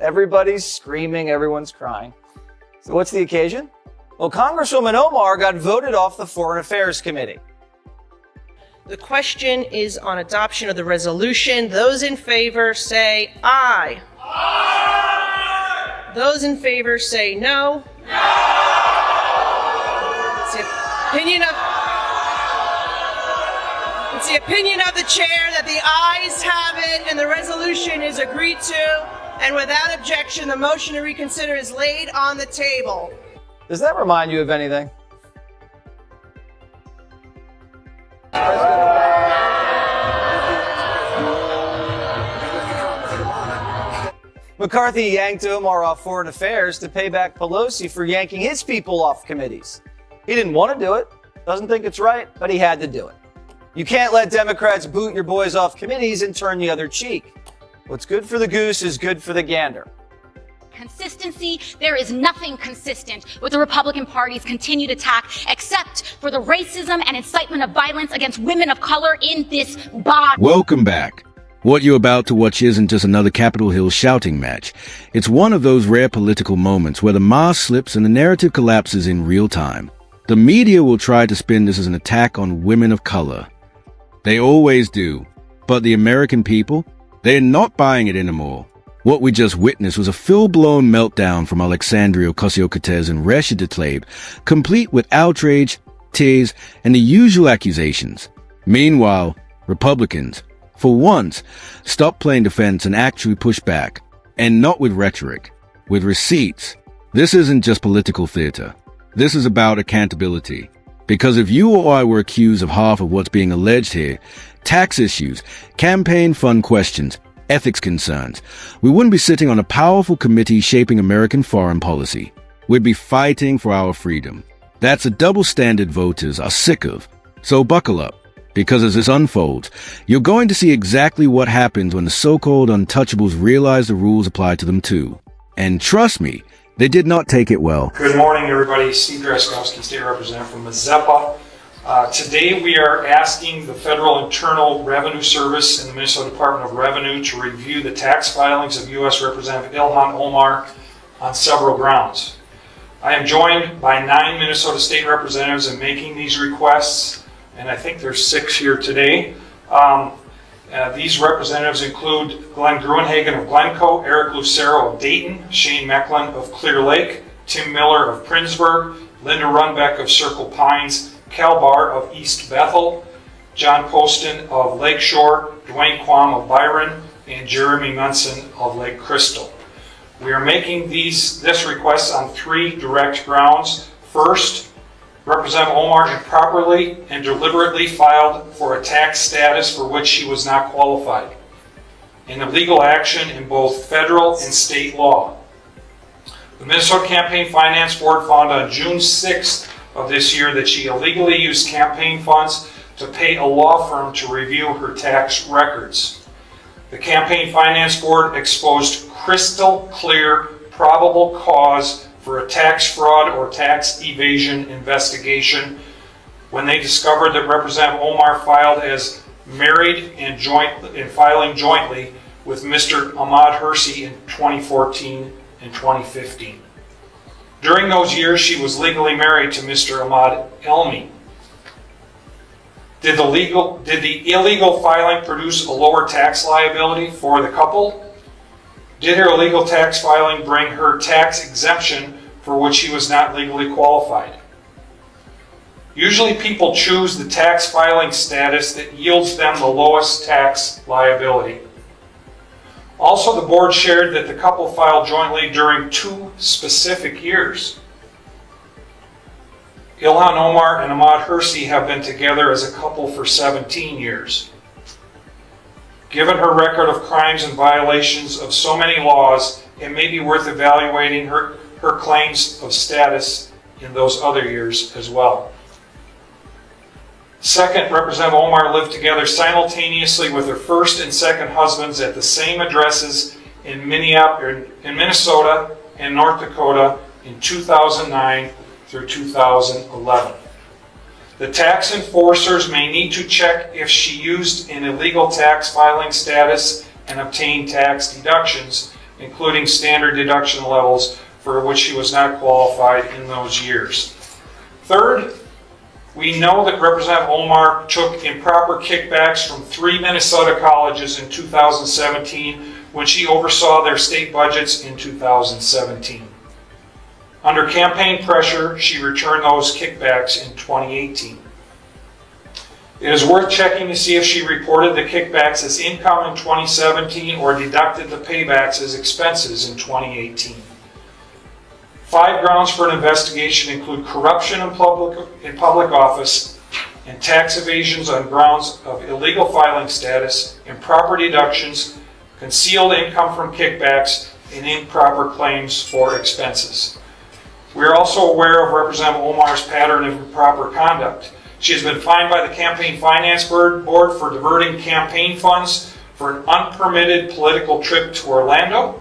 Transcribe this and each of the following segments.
Everybody's screaming, everyone's crying. So what's the occasion? Well, Congresswoman Omar got voted off the Foreign Affairs Committee. The question is on adoption of the resolution. Those in favor say aye. Aye. Those in favor say no. No. It's the opinion of the chair that the ayes have it and the resolution is agreed to. And without objection, the motion to reconsider is laid on the table. Does that remind you of anything? McCarthy yanked Omar off Foreign Affairs to pay back Pelosi for yanking his people off committees. He didn't want to do it, doesn't think it's right, but he had to do it. You can't let Democrats boot your boys off committees and turn the other cheek. What's good for the goose is good for the gander. Consistency, there is nothing consistent with the Republican Party's continued attack except for the racism and incitement of violence against women of color in this body. Welcome back. What you're about to watch isn't just another Capitol Hill shouting match. It's one of those rare political moments where the mask slips and the narrative collapses in real time. The media will try to spin this as an attack on women of color. They always do. But the American people, they're not buying it anymore. What we just witnessed was a full-blown meltdown from Alexandria Ocasio-Cortez and Rashida Tlaib, complete with outrage, tears, and the usual accusations. Meanwhile, Republicans, for once, stop playing defense and actually push back. And not with rhetoric, with receipts. This isn't just political theater. This is about accountability. Because if you or I were accused of half of what's being alleged here, tax issues, campaign fund questions, ethics concerns, we wouldn't be sitting on a powerful committee shaping American foreign policy. We'd be fighting for our freedom. That's a double standard voters are sick of. So buckle up. Because as this unfolds, you're going to see exactly what happens when the so-called untouchables realize the rules apply to them too. And trust me, they did not take it well. Good morning, everybody. Steve Draskowski, State Representative from Mazeppa. Today we are asking the Federal Internal Revenue Service and the Minnesota Department of Revenue to review the tax filings of U.S. Representative Ilhan Omar on several grounds. I am joined by 9 Minnesota State Representatives in making these requests, and I think there's 6 here today. These representatives include Glenn Gruenhagen of Glencoe, Eric Lucero of Dayton, Shane Mecklin of Clear Lake, Tim Miller of Prindsburg, Linda Runbeck of Circle Pines, Cal Barr of East Bethel, John Poston of Lakeshore, Dwayne Quam of Byron, and Jeremy Munson of Lake Crystal. We are making this request on 3 direct grounds. First, Representative Omar improperly and deliberately filed for a tax status for which she was not qualified, an illegal action in both federal and state law. The Minnesota Campaign Finance Board found on June 6th of this year that she illegally used campaign funds to pay a law firm to review her tax records. The Campaign Finance Board exposed crystal clear probable cause for a tax fraud or tax evasion investigation when they discovered that Representative Omar filed as married and filing jointly with Mr. Ahmad Hersey in 2014 and 2015. During those years, she was legally married to Mr. Ahmad Elmi. Did the illegal filing produce a lower tax liability for the couple? Did her illegal tax filing bring her tax exemption for which she was not legally qualified? Usually people choose the tax filing status that yields them the lowest tax liability. Also, the board shared that the couple filed jointly during 2 specific years. Ilhan Omar and Ahmad Hersey have been together as a couple for 17 years. Given her record of crimes and violations of so many laws, it may be worth evaluating her claims of status in those other years as well. Second, Representative Omar lived together simultaneously with her first and second husbands at the same addresses in Minnesota and North Dakota in 2009 through 2011. The tax enforcers may need to check if she used an illegal tax filing status and obtained tax deductions including standard deduction levels for which she was not qualified in those years. Third, we know that Representative Omar took improper kickbacks from 3 Minnesota colleges in 2017 when she oversaw their state budgets in 2017. Under campaign pressure, she returned those kickbacks in 2018. It is worth checking to see if she reported the kickbacks as income in 2017 or deducted the paybacks as expenses in 2018. 5 grounds for an investigation include corruption in public office and tax evasions on grounds of illegal filing status, improper deductions, concealed income from kickbacks, and improper claims for expenses. We are also aware of Representative Omar's pattern of improper conduct. She has been fined by the Campaign Finance Board for diverting campaign funds for an unpermitted political trip to Orlando.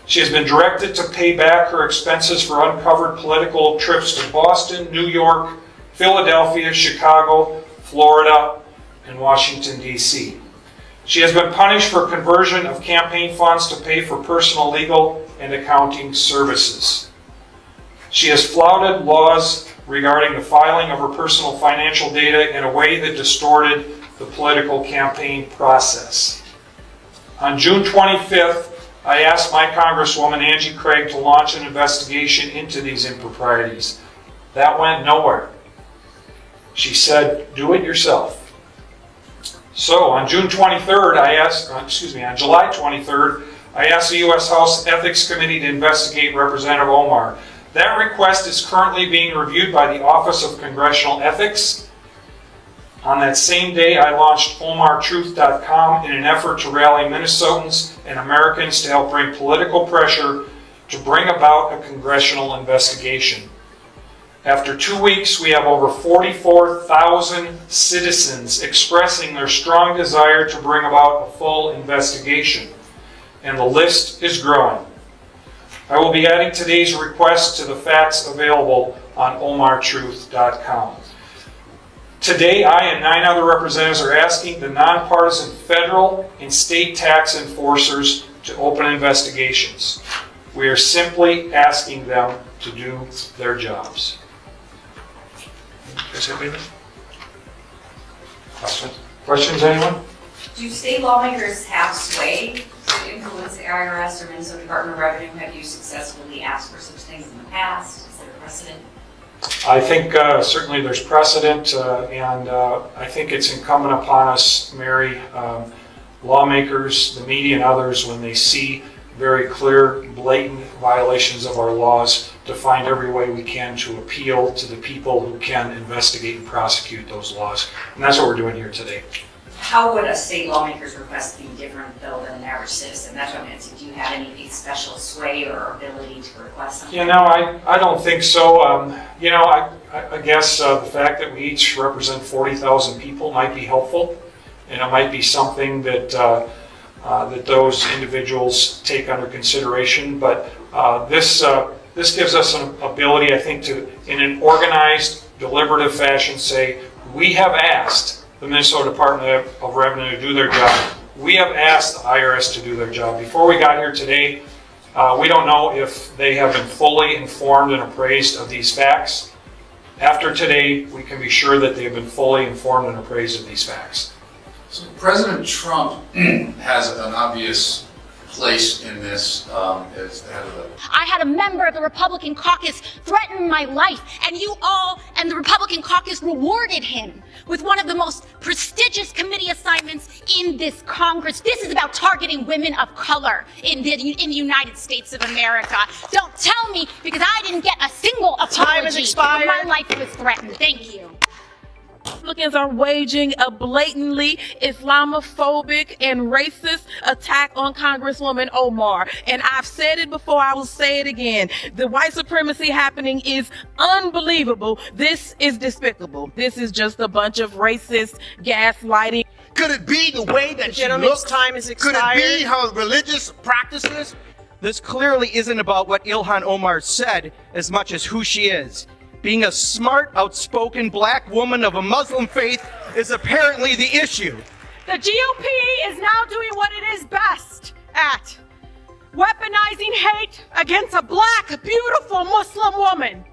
She has been directed to pay back her expenses for uncovered political trips to Boston, New York, Philadelphia, Chicago, Florida, and Washington, D.C. She has been punished for conversion of campaign funds to pay for personal legal and accounting services. She has flouted laws regarding the filing of her personal financial data in a way that distorted the political campaign process. On June 25th, I asked my Congresswoman Angie Craig to launch an investigation into these improprieties. That went nowhere. She said, do it yourself. So on July 23rd, I asked the U.S. House Ethics Committee to investigate Representative Omar. That request is currently being reviewed by the Office of Congressional Ethics. On that same day, I launched OmarTruth.com in an effort to rally Minnesotans and Americans to help bring political pressure to bring about a congressional investigation. After 2 weeks, we have over 44,000 citizens expressing their strong desire to bring about a full investigation, and the list is growing. I will be adding today's request to the facts available on OmarTruth.com. Today, I and 9 other representatives are asking the nonpartisan federal and state tax enforcers to open investigations. We are simply asking them to do their jobs. Guys have anything? Questions, anyone? Do state lawmakers have sway to influence the IRS or Minnesota Department of Revenue? Have you successfully asked for such things in the past? Is there a precedent? I think certainly there's precedent, and I think it's incumbent upon us, Mary, lawmakers, the media, and others, when they see very clear, blatant violations of our laws, to find every way we can to appeal to the people who can investigate and prosecute those laws. And that's what we're doing here today. How would a state lawmaker's request be different, though, than an average citizen? That's what I'm asking. Do you have any special sway or ability to request something? You know, I don't think so. I guess the fact that we each represent 40,000 people might be helpful, and it might be something that that those individuals take under consideration. But this gives us an ability, I think, to, in an organized, deliberative fashion, say, we have asked the Minnesota Department of Revenue to do their job. We have asked the IRS to do their job. Before we got here today, we don't know if they have been fully informed and appraised of these facts. After today, we can be sure that they have been fully informed and appraised of these facts. So President Trump has an obvious place in this as the head of the... I had a member of the Republican caucus threaten my life, and you all and the Republican caucus rewarded him with one of the most prestigious committee assignments in this Congress. This is about targeting women of color in the United States of America. Don't tell me, because I didn't get a single apology. Time has expired. My life was threatened. Thank you. Republicans are waging a blatantly Islamophobic and racist attack on Congresswoman Omar. And I've said it before, I will say it again. The white supremacy happening is unbelievable. This is despicable. This is just a bunch of racist gaslighting. Could it be the way that she Gentleman's looks? time is Could expired. it be her religious practices? This clearly isn't about what Ilhan Omar said as much as who she is. Being a smart, outspoken black woman of a Muslim faith is apparently the issue. The GOP is now doing what it is best at: weaponizing hate against a black, beautiful Muslim woman.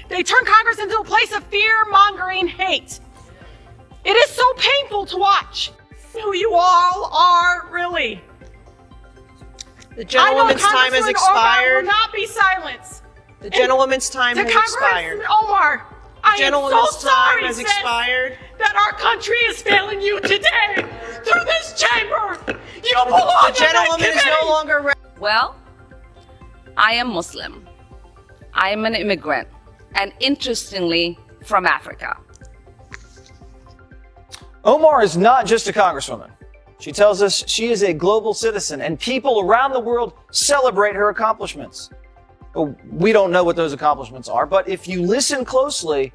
They turn Congress into a place of fear-mongering hate. It is so painful to watch who you all are, really. The gentlewoman's time has expired. Omar will not be silenced. The gentlewoman's time has expired. Congressman Omar, I am so sorry, has expired. that our country is failing you today through this chamber. You belong The gentlewoman is no longer. Well, I am Muslim. I am an immigrant, and interestingly, from Africa. Omar is not just a congresswoman. She tells us she is a global citizen, and people around the world celebrate her accomplishments. We don't know what those accomplishments are, but if you listen closely,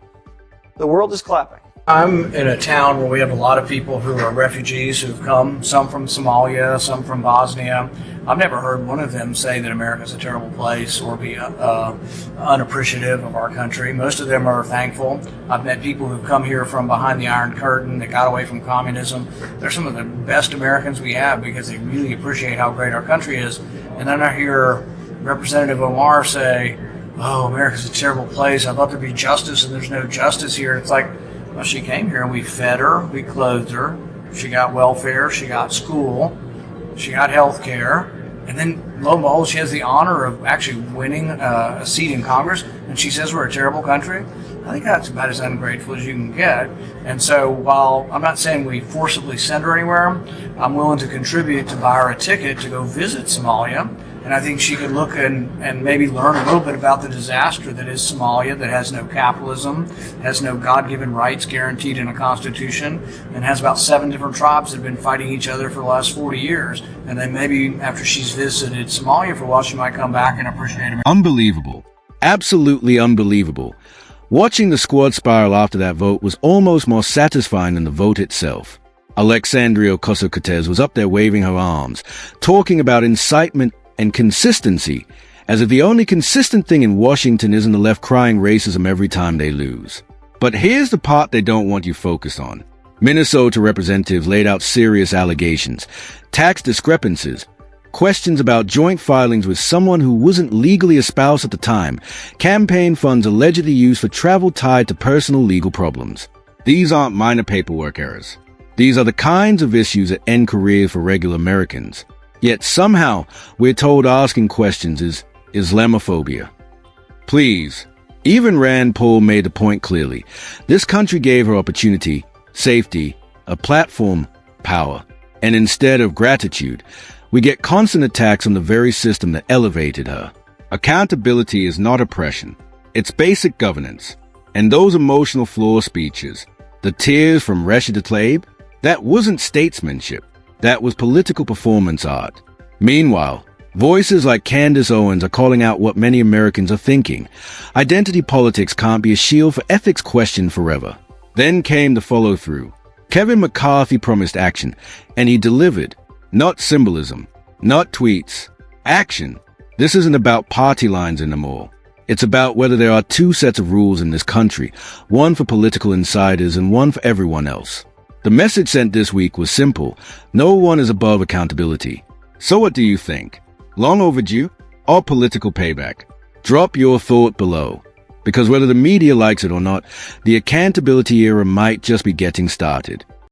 the world is clapping. I'm in a town where we have a lot of people who are refugees who've come, some from Somalia, some from Bosnia. I've never heard one of them say that America's a terrible place or be unappreciative of our country. Most of them are thankful. I've met people who've come here from behind the Iron Curtain that got away from communism. They're some of the best Americans we have because they really appreciate how great our country is. And then I hear Representative Omar say, "Oh, America's a terrible place. I thought there'd be justice and there's no justice here." It's like, well, she came here and we fed her, we clothed her, she got welfare, she got school, she got health care, and then lo and behold, she has the honor of actually winning a seat in Congress, and she says we're a terrible country. I think that's about as ungrateful as you can get. And so while I'm not saying we forcibly send her anywhere, I'm willing to contribute to buy her a ticket to go visit Somalia. And I think she could look and maybe learn a little bit about the disaster that is Somalia, that has no capitalism, has no God-given rights guaranteed in a constitution, and has about 7 different tribes that have been fighting each other for the last 40 years. And then maybe after she's visited Somalia for a while, she might come back and appreciate America. Unbelievable. Absolutely unbelievable. Watching the squad spiral after that vote was almost more satisfying than the vote itself. Alexandria Ocasio-Cortez was up there waving her arms, talking about incitement and consistency, as if the only consistent thing in Washington isn't the left crying racism every time they lose. But here's the part they don't want you focused on. Minnesota representatives laid out serious allegations, tax discrepancies, questions about joint filings with someone who wasn't legally a spouse at the time, campaign funds allegedly used for travel tied to personal legal problems. These aren't minor paperwork errors. These are the kinds of issues that end careers for regular Americans. Yet somehow, we're told asking questions is Islamophobia. Please, even Rand Paul made the point clearly. This country gave her opportunity, safety, a platform, power. And instead of gratitude, we get constant attacks on the very system that elevated her. Accountability is not oppression. It's basic governance. And those emotional floor speeches, the tears from Rashida Tlaib, that wasn't statesmanship. That was political performance art. Meanwhile, voices like Candace Owens are calling out what many Americans are thinking. Identity politics can't be a shield for ethics questioned forever. Then came the follow-through. Kevin McCarthy promised action, and he delivered. Not symbolism, not tweets. Action. This isn't about party lines anymore. It's about whether there are 2 sets of rules in this country, one for political insiders and one for everyone else. The message sent this week was simple. No one is above accountability. So what do you think? Long overdue or political payback? Drop your thought below. Because whether the media likes it or not, the accountability era might just be getting started.